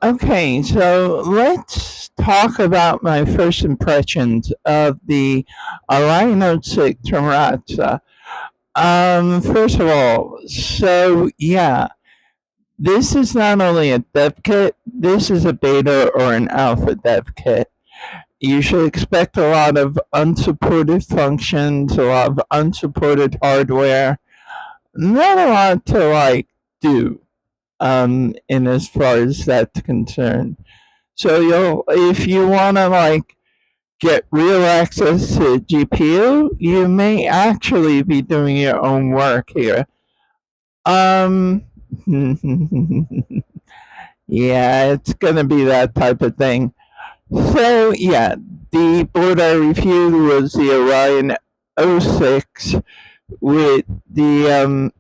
Okay, so let's talk about my first impressions of the Orion 06 from Radxa. First of all, so yeah, this is not only a dev kit, this is a beta or an alpha dev kit. You should expect a lot of unsupported functions, a lot of unsupported hardware, not a lot to do in as far as that's concerned. So if you want to get real access to GPU, you may actually be doing your own work here. Um, yeah, it's gonna be that type of thing. So yeah, the board I reviewed was the Orion 06 with the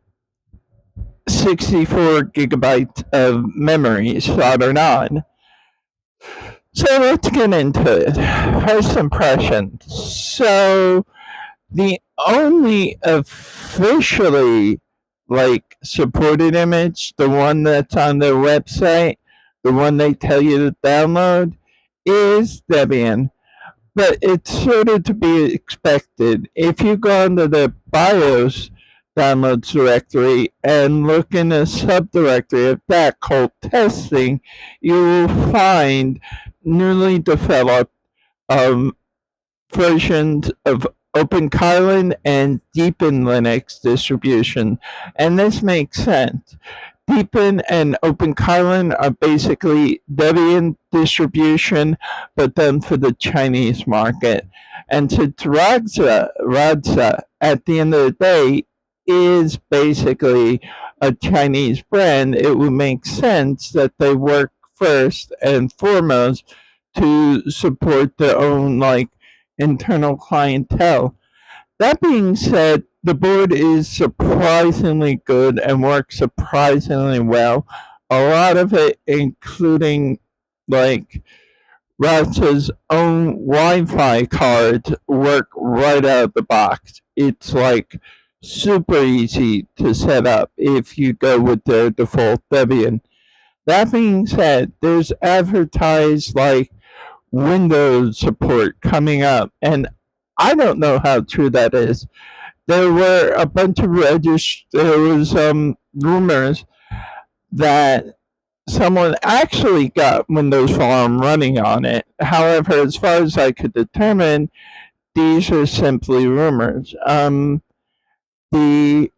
64 gigabytes of memory soldered on. So let's get into it. First impressions. So the only officially supported image, the one that's on their website, the one they tell you to download, is Debian. But it's sort of to be expected. If you go into the BIOS downloads directory and look in a subdirectory of that called testing, you will find newly developed versions of OpenKylin and Deepin Linux distribution. And this makes sense. Deepin and OpenKylin are basically Debian distribution, but done for the Chinese market. And since Radxa, at the end of the day, is basically a Chinese brand, it would make sense that they work first and foremost to support their own internal clientele. That being said, the board is surprisingly good and works surprisingly well. A lot of it, including Radxa's own Wi-Fi cards, work right out of the box. It's super easy to set up if you go with their default Debian. That being said, there's advertised Windows support coming up, and I don't know how true that is. There were a bunch of there was rumors that someone actually got Windows Farm running on it. However, as far as I could determine, these are simply rumors. The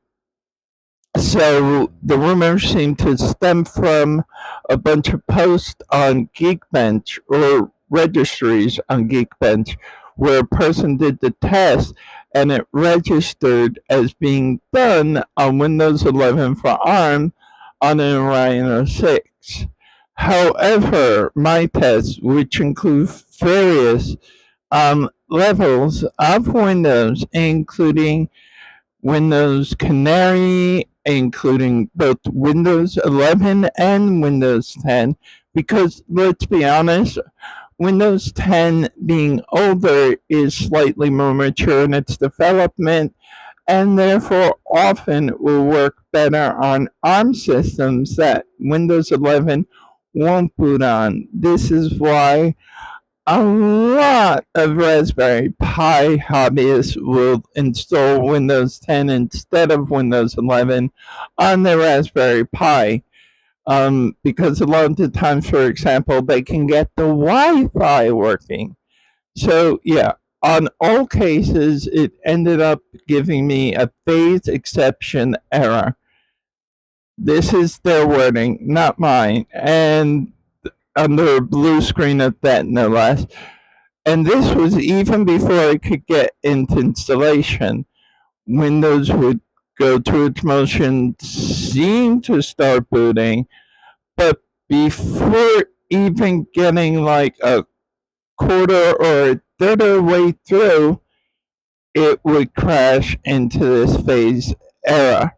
So the rumors seem to stem from a bunch of posts on Geekbench or registries on Geekbench where a person did the test and it registered as being done on Windows 11 for ARM on an Orion 06. However, my tests, which include various levels of Windows, including Windows Canary, including both Windows 11 and Windows 10, because let's be honest, Windows 10 being older is slightly more mature in its development and therefore often will work better on ARM systems that Windows 11 won't boot on. This is why a lot of Raspberry Pi hobbyists will install Windows 10 instead of Windows 11 on their Raspberry Pi. Because a lot of the times, for example, they can get the Wi-Fi working. So yeah, on all cases, it ended up giving me a phase exception error. This is their wording, not mine. And under a blue screen of that, no less. And this was even before I could get into installation. Windows would go through its motion, seem to start booting, but before even getting a quarter or a third of the way through, it would crash into this phase error.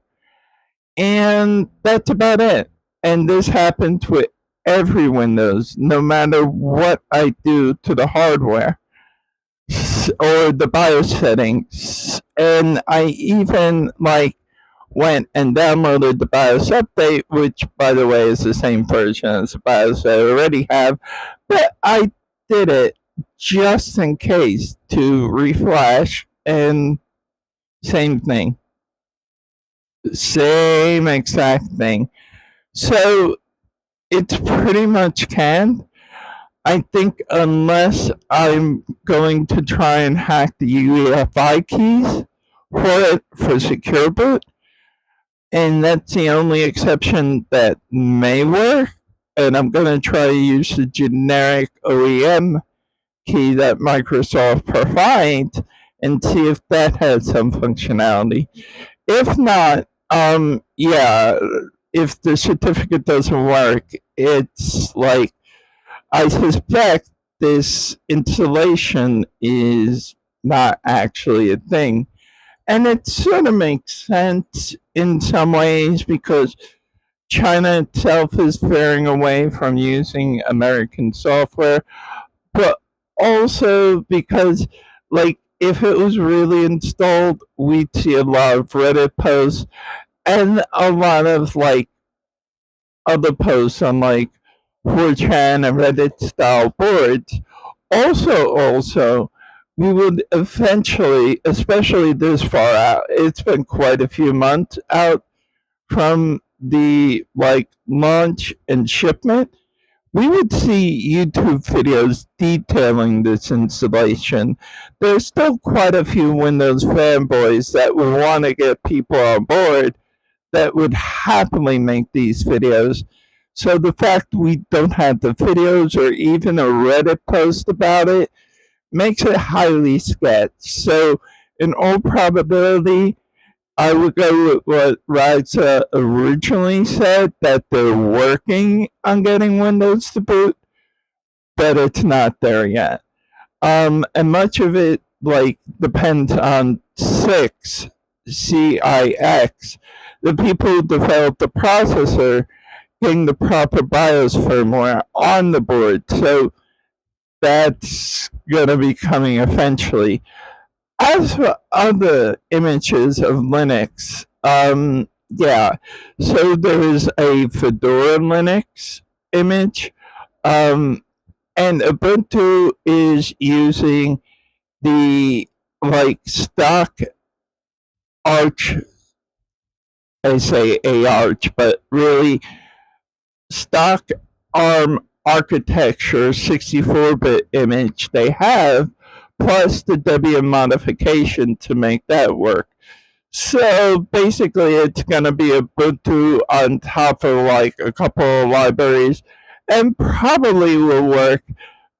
And that's about it. And this happens with every Windows, no matter what I do to the hardware or the BIOS settings. And I even went and downloaded the BIOS update, which, by the way, is the same version as the BIOS I already have. But I did it just in case to reflash, and same thing. Same exact thing. So it's pretty much canned. I think unless I'm going to try and hack the UEFI keys for it for secure boot, and that's the only exception that may work. And I'm going to try to use the generic OEM key that Microsoft provides and see if that has some functionality. If not, yeah, if the certificate doesn't work, it's like I suspect this installation is not actually a thing. And it sort of makes sense in some ways because China itself is veering away from using American software, but also because, like, if it was really installed, we'd see a lot of Reddit posts and a lot of, like, other posts on, like, 4chan and Reddit style boards. Also, we would eventually, especially this far out, it's been quite a few months out from the like launch and shipment, we would see YouTube videos detailing this installation. There's still quite a few Windows fanboys that would want to get people on board that would happily make these videos. So the fact we don't have the videos or even a Reddit post about it makes it highly sketched. So in all probability, I would go with what Radxa originally said, that they're working on getting Windows to boot, but it's not there yet. And much of it like depends on CIX, the people who developed the processor, getting the proper BIOS firmware on the board. So that's gonna be coming eventually. As for other images of Linux, yeah, so there's a Fedora Linux image, and Ubuntu is using the like stock Arch. I say a Arch, but really stock ARM architecture 64-bit image they have, plus the Debian modification to make that work. So basically, it's going to be Ubuntu on top of like a couple of libraries, and probably will work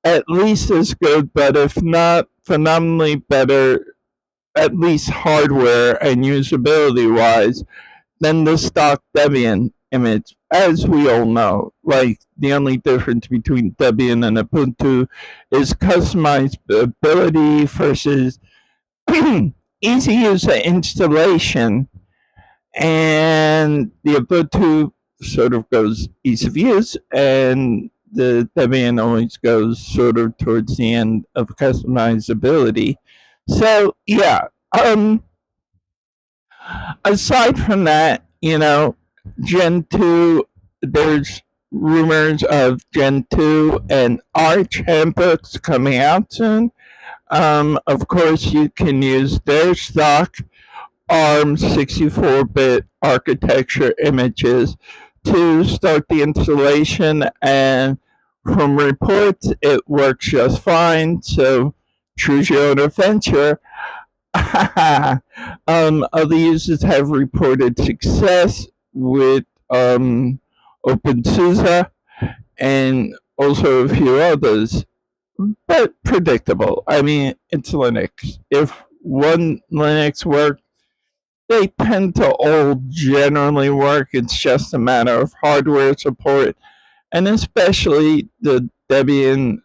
at least as good, but if not phenomenally better, at least hardware and usability wise, than the stock Debian image. As we all know, like the only difference between Debian and Ubuntu is customizability versus easy user installation, and the Ubuntu sort of goes ease of use, and the Debian always goes sort of towards the end of customizability. So yeah, aside from that, Gen 2, there's rumors of Gen 2 and Arch handbooks coming out soon. Of course, you can use their stock ARM 64-bit architecture images to start the installation, and from reports, it works just fine. So choose your own adventure. Other users have reported success with OpenSUSE and also a few others, but predictable. I mean, it's Linux. If one Linux works, they tend to all generally work. It's just a matter of hardware support, and especially the Debian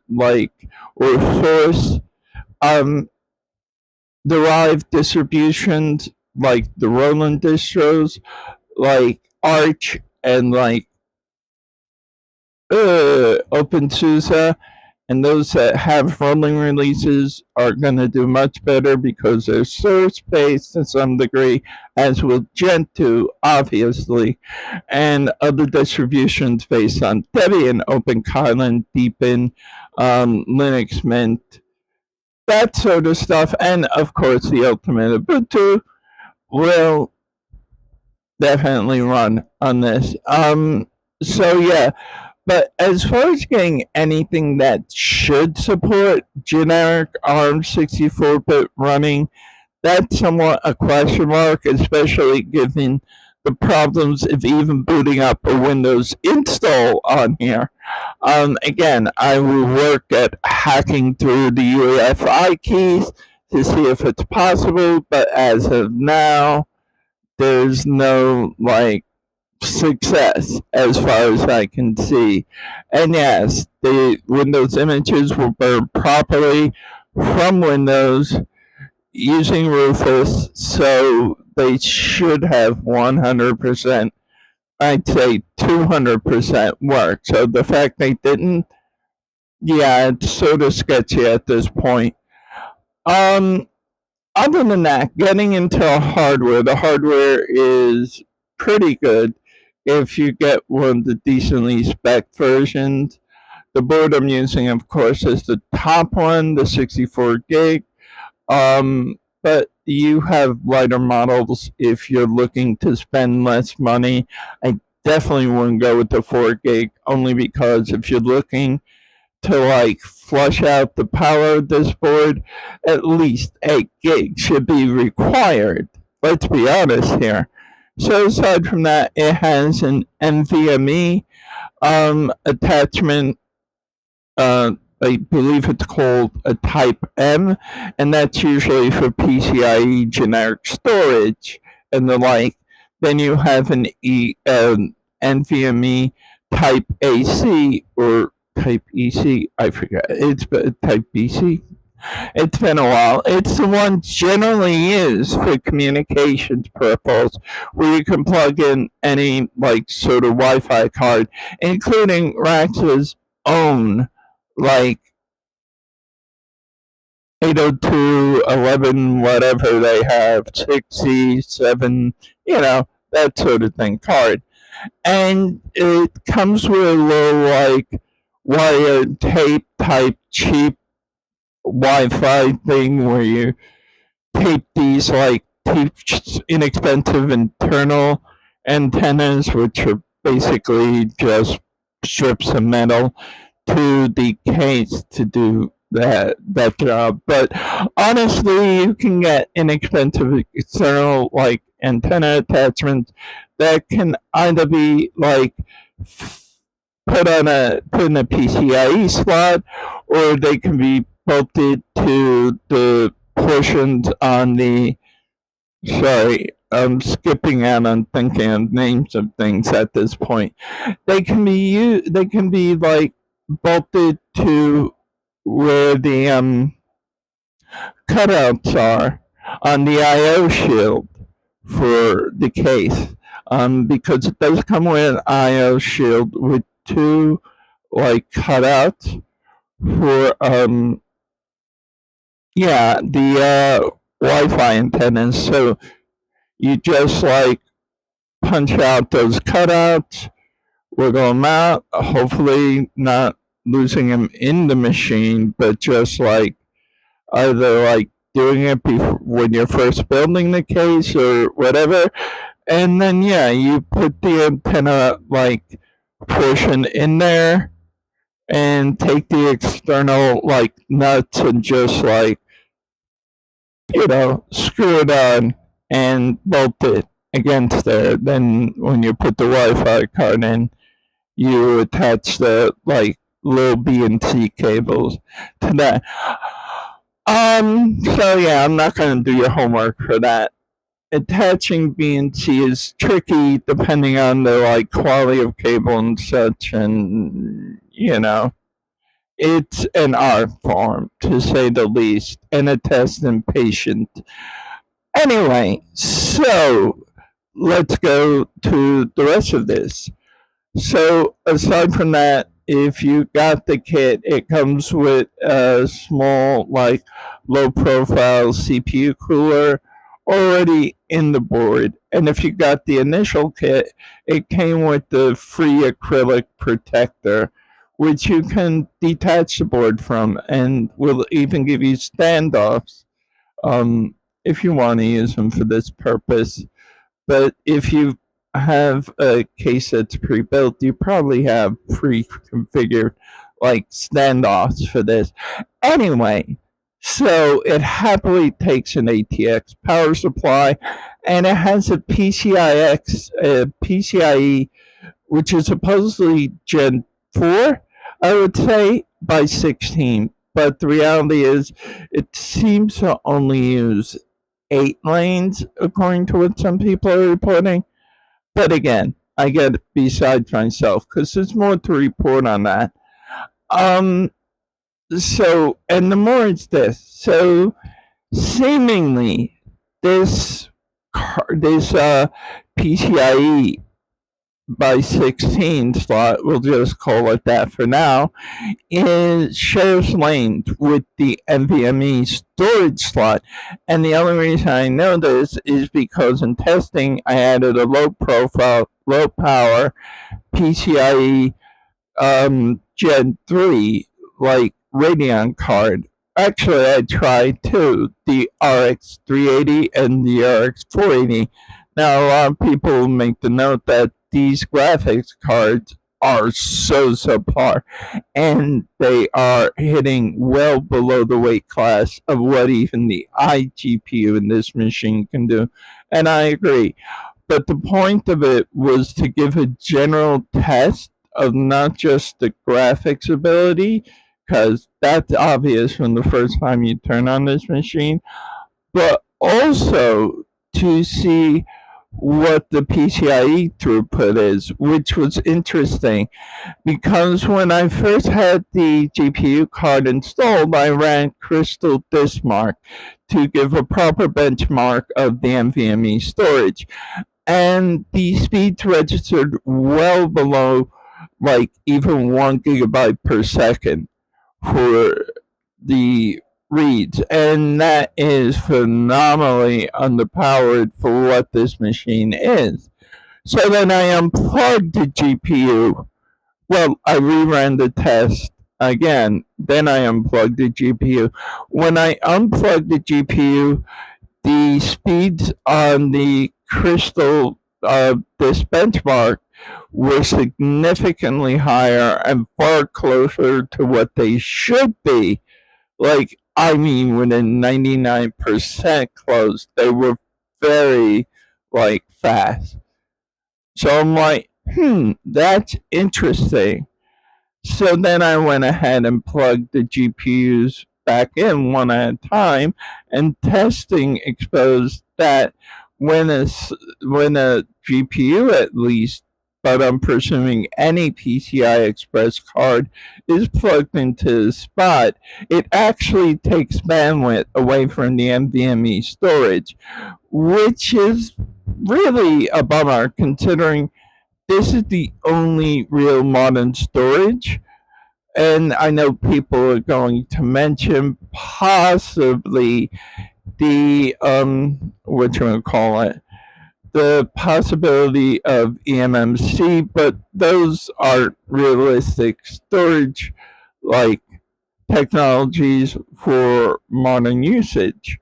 or source derived distributions like the Roland distros, like Arch and like OpenSUSE. and those that have rolling releases are going to do much better because they're source based to some degree, as will Gentoo, obviously, and other distributions based on Debian, OpenColin, Deepin, Linux Mint, that sort of stuff, and of course the ultimate Ubuntu will definitely run on this. So yeah, but as far as getting anything that should support generic ARM 64-bit running, that's somewhat a question mark, especially given the problems of even booting up a Windows install on here. Again, I will work at hacking through the UEFI keys to see if it's possible, but as of now, there's no success as far as I can see. And yes, the Windows images will burn properly from Windows using Rufus, so they should have 100%, I'd say 200% work. So the fact they didn't, yeah, it's sort of sketchy at this point. Other than that, getting into hardware, the hardware is pretty good if you get one of the decently spec versions. The board I'm using, of course, is the top one, the 64 gig. But you have lighter models if you're looking to spend less money. I definitely wouldn't go with the 4 gig, only because if you're looking to flush out the power of this board, at least 8 gig should be required. Let's be honest here. So aside from that, it has an NVMe attachment. I believe it's called a Type M, and that's usually for PCIe generic storage and the like. Then you have an NVMe Type AC or Type EC. I forget. It's Type BC. It's been a while. It's the one generally used for communications purposes, where you can plug in any sort of Wi-Fi card, including Radxa's own 802, 11, whatever they have, 6E, 7, that sort of thing card. And it comes with a little wired tape type cheap Wi-Fi thing where you tape these inexpensive internal antennas, which are basically just strips of metal, to the case to do that job. But honestly, you can get inexpensive external antenna attachments that can either be put in a PCIe slot, or they can be bolted to the portions on the. Sorry, I'm skipping out on thinking of names of things at this point. They can be bolted to where the cutouts are on the I/O shield for the case, because it does come with an I/O shield with two cutouts for the Wi-Fi antennas. So you just punch out those cutouts, wiggle them out, hopefully not losing them in the machine, but just either doing it when you're first building the case or whatever. And then you put the antenna portion in there and take the external nuts and just screw it on and bolt it against there. Then when you put the Wi-Fi card in, you attach the little B and C cables to that. So yeah, I'm not gonna do your homework for that. Attaching B and C is tricky depending on the quality of cable and such, and it's an art form to say the least, and a test in patience. Anyway, so let's go to the rest of this. So aside from that, if you got the kit, it comes with a small, like, low profile CPU cooler already in the board. And if you got the initial kit, it came with the free acrylic protector, which you can detach the board from, and will even give you standoffs if you want to use them for this purpose. But if you have a case that's pre-built, you probably have pre-configured like standoffs for this. Anyway, so it happily takes an ATX power supply, and it has a PCIe, which is supposedly Gen 4, I would say, by 16. But the reality is, it seems to only use 8 lanes, according to what some people are reporting. But again, I get beside myself because there's more to report on that. Um, so, and the more it's this. So, seemingly, this PCIe by 16 slot, we'll just call it that for now, shares lanes with the NVMe storage slot. And the only reason I know this is because in testing, I added a low profile, low power PCIe Gen 3, like Radeon card. Actually, I tried two, the RX 380 and the RX 480. Now, a lot of people make the note that these graphics cards are so subpar, and they are hitting well below the weight class of what even the iGPU in this machine can do. And I agree. But the point of it was to give a general test of not just the graphics ability, because that's obvious from the first time you turn on this machine, but also to see what the PCIe throughput is, which was interesting because when I first had the GPU card installed, I ran Crystal Diskmark to give a proper benchmark of the NVMe storage, and the speeds registered well below like even 1 gigabyte per second for the reads, and that is phenomenally underpowered for what this machine is. So then I unplugged the GPU. Well, I reran the test again, then I unplugged the GPU. When I unplugged the GPU, the speeds on the Crystal this benchmark were significantly higher and far closer to what they should be. Like, I mean, within 99% close. They were very, like, fast. So I'm like, that's interesting. So then I went ahead and plugged the GPUs back in one at a time, and testing exposed that when a GPU at least, but I'm presuming any PCI Express card is plugged into the spot, it actually takes bandwidth away from the NVMe storage, which is really a bummer considering this is the only real modern storage. And I know people are going to mention possibly the what you want to call it, the possibility of eMMC, but those aren't realistic storage like technologies for modern usage.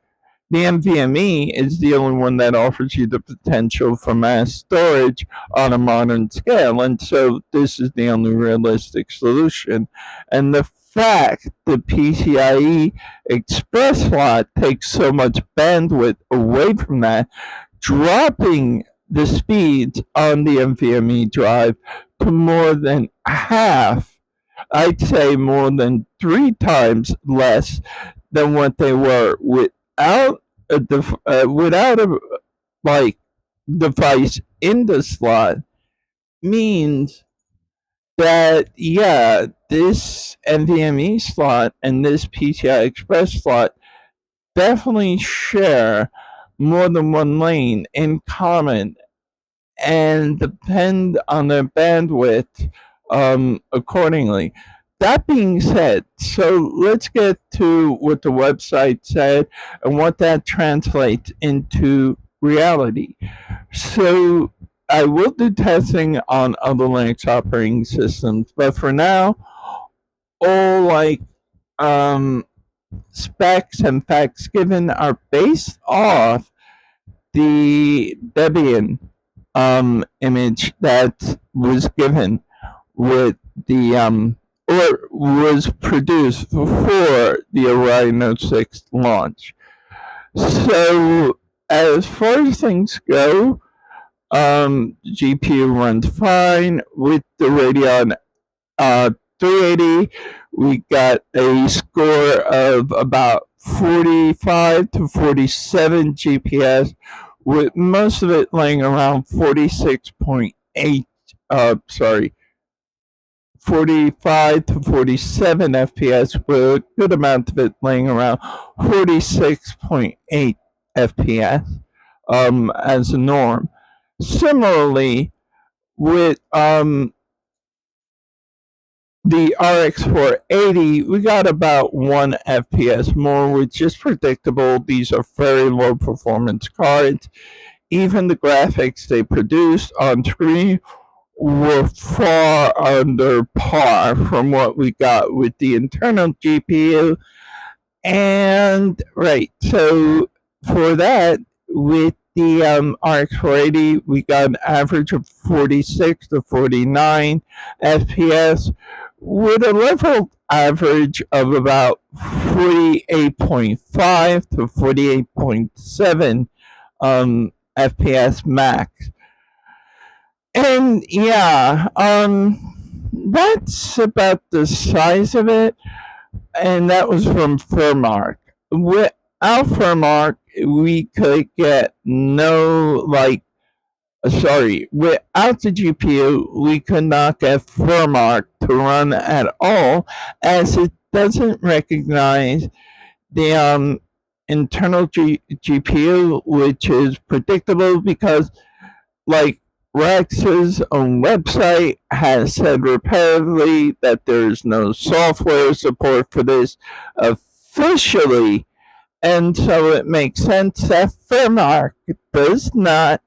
The NVMe is the only one that offers you the potential for mass storage on a modern scale, and so this is the only realistic solution. And the fact the PCIe Express slot takes so much bandwidth away from that, dropping the speeds on the NVMe drive to more than half, I'd say more than 3 times less than what they were without a like device in the slot, means that this NVMe slot and this PCI Express slot definitely share more than one lane in common and depend on their bandwidth accordingly. That being said, so let's get to what the website said and what that translates into reality. So I will do testing on other Linux operating systems, but for now, all um, specs and facts given are based off the Debian image that was given with the or was produced before the Orion 06 launch. So as far as things go, GPU runs fine with the Radeon 380. We got a score of about 45 to 47 GPS, with most of it laying around 46.8. Sorry, 45 to 47 FPS, with a good amount of it laying around 46.8 FPS as a norm. Similarly, with the RX 480, we got about 1 FPS more, which is predictable. These are very low performance cards. Even the graphics they produced on screen were far under par from what we got with the internal GPU. And right, so for that, with the RX 480, we got an average of 46 to 49 FPS, with a level average of about 48.5 to 48.7 FPS max. And yeah, that's about the size of it. And that was from Furmark. Without Furmark, we could get without the GPU, we could not get Furmark to run at all, as it doesn't recognize the internal GPU, which is predictable because, like, Radxa's own website has said repeatedly that there's no software support for this officially, and so it makes sense that Furmark does not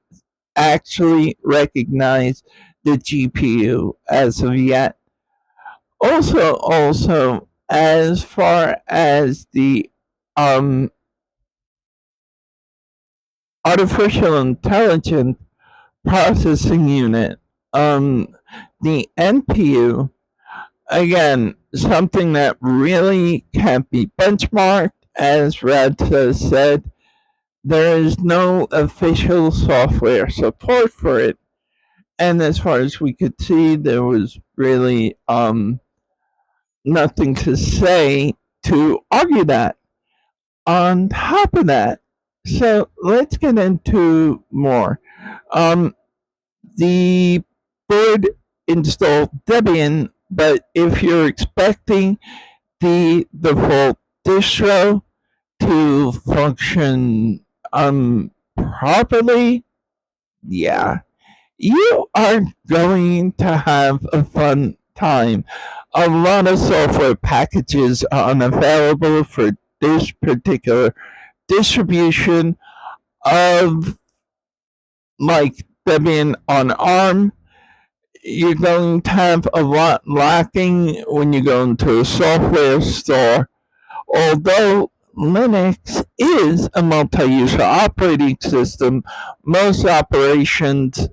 actually recognize the GPU as of yet. Also, as far as the artificial intelligence processing unit, the NPU, again, something that really can't be benchmarked, as Radxa said. There is no official software support for it, and as far as we could see, there was really nothing to say to argue that. On top of that, so let's get into more. The board installed Debian, but if you're expecting the default distro to function properly, yeah, you are going to have a fun time. A lot of software packages are unavailable for this particular distribution of, like, Debian on ARM. You're going to have a lot lacking when you go into a software store. Although Linux is a multi-user operating system, most operations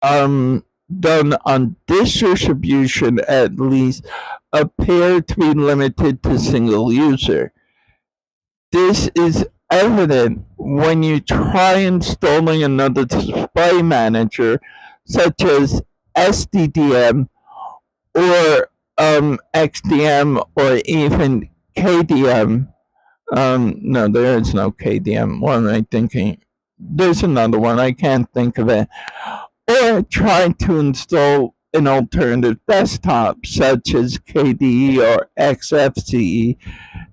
done on this distribution, at least, appear to be limited to single user. This is evident when you try installing another display manager, such as SDDM or XDM or even KDM. No, there is no KDM. What am I thinking? There's another one. I can't think of it. Or try to install an alternative desktop, such as KDE or XFCE.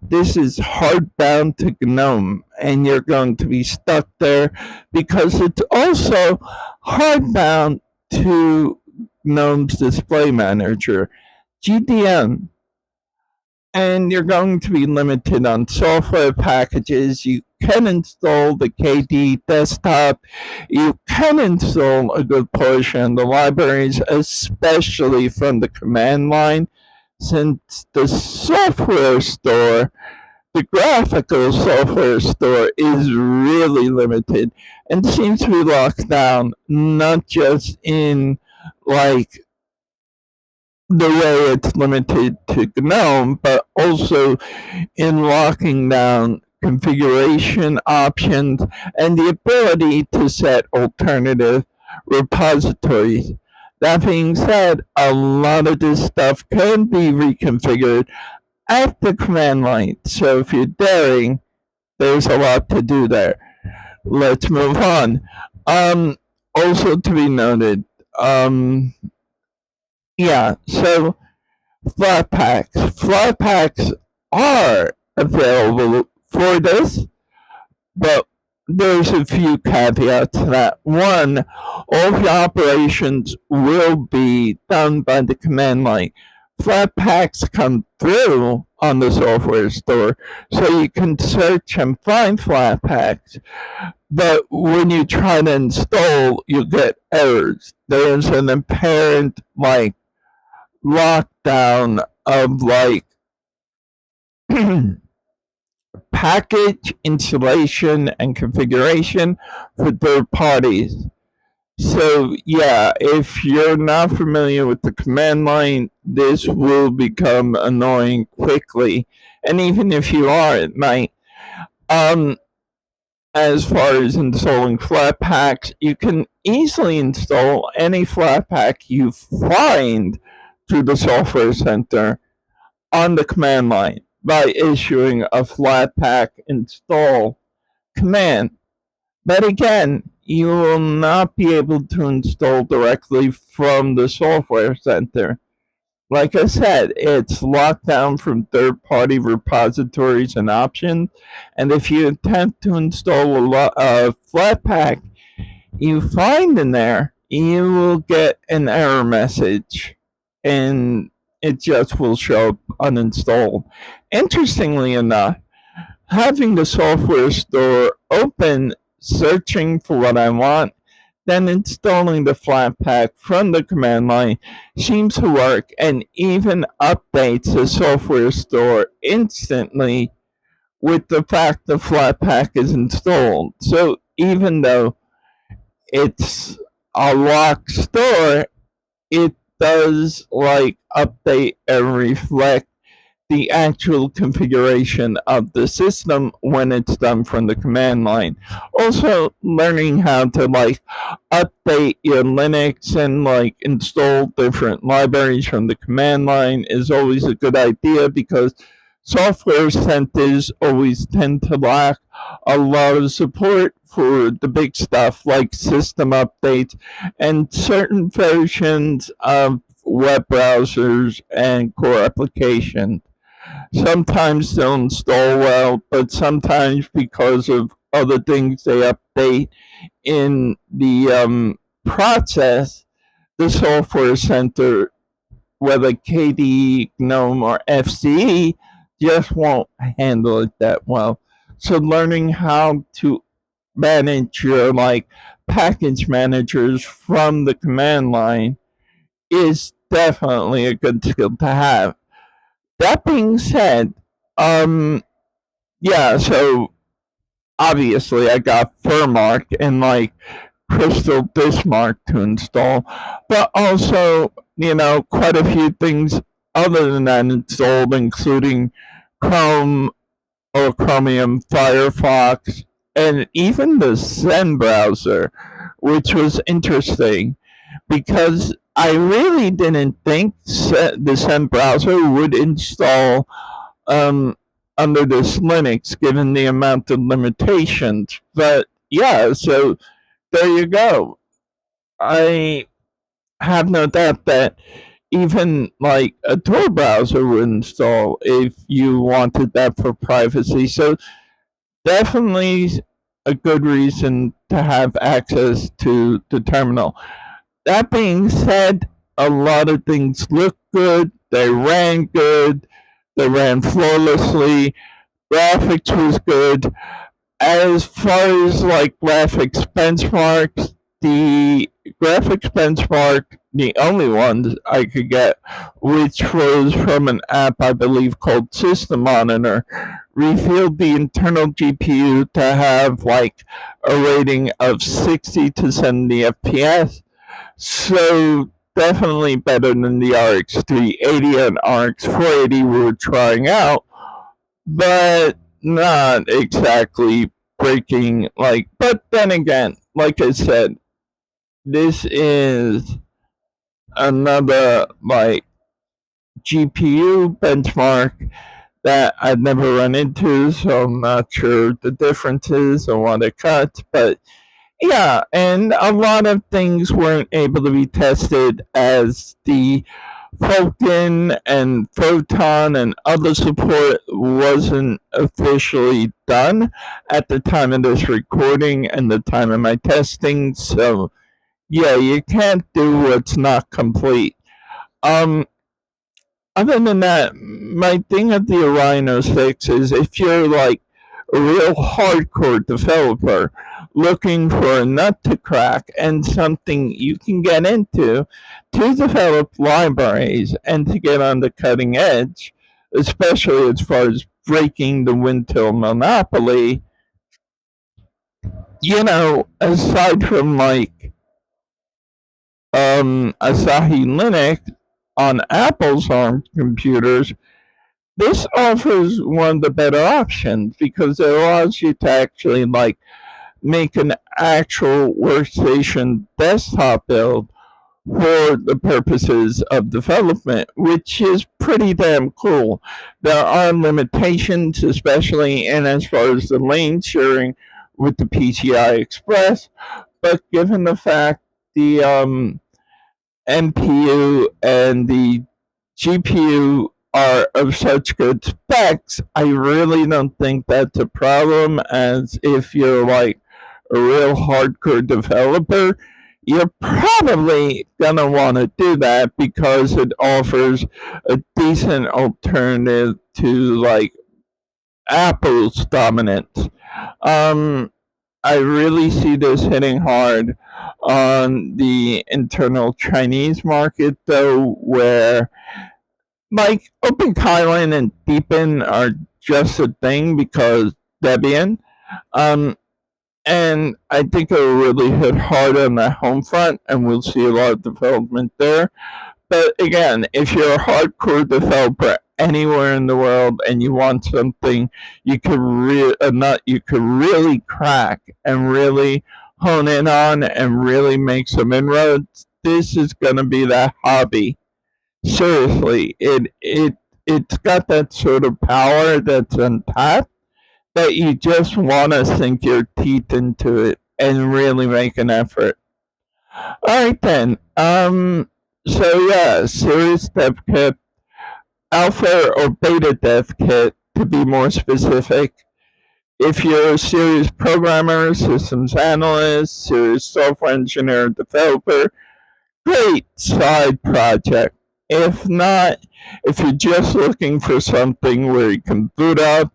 This is hardbound to GNOME, and you're going to be stuck there because it's also hardbound to GNOME's Display Manager, GDM, and you're going to be limited on software packages. You can install the KDE desktop. You can install a good portion of the libraries, especially from the command line, since the software store, the graphical software store, is really limited and seems to be locked down not just in like the way it's limited to GNOME, but also in locking down configuration options and the ability to set alternative repositories. That being said, a lot of this stuff can be reconfigured at the command line. So if you're daring, there's a lot to do there. Let's move on. Also to be noted, so Flatpaks. Flatpaks are available for this, but there's a few caveats to that. One, all the operations will be done by the command line. Flatpaks come through on the software store, so you can search and find Flatpaks. But when you try to install, you get errors. There's an apparent lockdown of package installation and configuration for third parties. So yeah, if you're not familiar with the command line, this will become annoying quickly. And even if you are, it might. As far as installing Flatpaks, you can easily install any Flatpak you find through the Software Center on the command line by issuing a Flatpak install command. But again, you will not be able to install directly from the Software Center. Like I said, it's locked down from third-party repositories and options, and if you attempt to install a Flatpak you find in there, you will get an error message, and it just will show up uninstalled. Interestingly enough, having the software store open, searching for what I want, then installing the Flatpak from the command line seems to work and even updates the software store instantly with the fact the Flatpak is installed. So even though it's a locked store, it does update and reflect the actual configuration of the system when it's done from the command line. Also, learning how to update your Linux and install different libraries from the command line is always a good idea, because software centers always tend to lack a lot of support for the big stuff like system updates and certain versions of web browsers and core applications. Sometimes they'll install well, but sometimes because of other things they update in the process, the software center, whether KDE, GNOME, or FCE, just won't handle it that well. So learning how to manage your package managers from the command line is definitely a good skill to have. That being said, so obviously I got Furmark and Crystal Bismarck to install, but also, quite a few things other than that installed, including Chrome or Chromium, Firefox, and even the Zen browser, which was interesting because I really didn't think the Zen browser would install under this Linux, given the amount of limitations. But yeah, so there you go. I have no doubt that even a Tor browser would install if you wanted that for privacy. So definitely a good reason to have access to the terminal. That being said, a lot of things looked good, they ran good, they ran flawlessly, graphics was good. As far as like graphics benchmarks, the graphics benchmark, the only one I could get, which was from an app I believe called System Monitor, revealed the internal GPU to have like a rating of 60 to 70 FPS. So definitely better than the RX 380 and RX 480 we were trying out, but not exactly breaking like. But then again, like I said, this is another like GPU benchmark that I've never run into, so I'm not sure the differences or what it cuts. But yeah, and a lot of things weren't able to be tested as the Falcon and Photon and other support wasn't officially done at the time of this recording and the time of my testing. So yeah, you can't do what's not complete. Um, Other than that, my thing with the Orion 06 is if you're like a real hardcore developer looking for a nut to crack and something you can get into to develop libraries and to get on the cutting edge, especially as far as breaking the WinTel monopoly, aside from like Asahi Linux on Apple's ARM computers, this offers one of the better options because it allows you to actually like make an actual workstation desktop build for the purposes of development, which is pretty damn cool. There are limitations, especially in as far as the lane sharing with the PCI Express, but given the fact the NPU and the GPU are of such good specs, I really don't think that's a problem. As if you're like a real hardcore developer, you're probably gonna want to do that because it offers a decent alternative to like Apple's dominance. Um, I really see this hitting hard on the internal Chinese market, though, where like OpenCylon and Deepin are just a thing because Debian. Um, and I think it'll really hit hard on the home front, and we'll see a lot of development there. But again, if you're a hardcore developer anywhere in the world and you want something you could really crack and really hone in on and really make some inroads, this is gonna be that hobby. Seriously, it's got that sort of power that's untapped that you just want to sink your teeth into it and really make an effort. All right then. So yeah, Serious Dev Kit, Alpha or Beta Dev Kit to be more specific. If you're a serious programmer, systems analyst, serious software engineer, developer, great side project. If not, if you're just looking for something where you can boot up,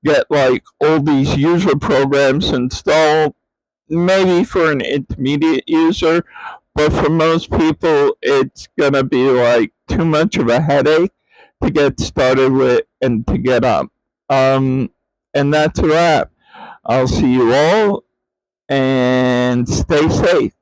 get like all these user programs installed, maybe for an intermediate user, but for most people, it's gonna be like too much of a headache to get started with and to get up. Um, and that's a wrap. I'll see you all and stay safe.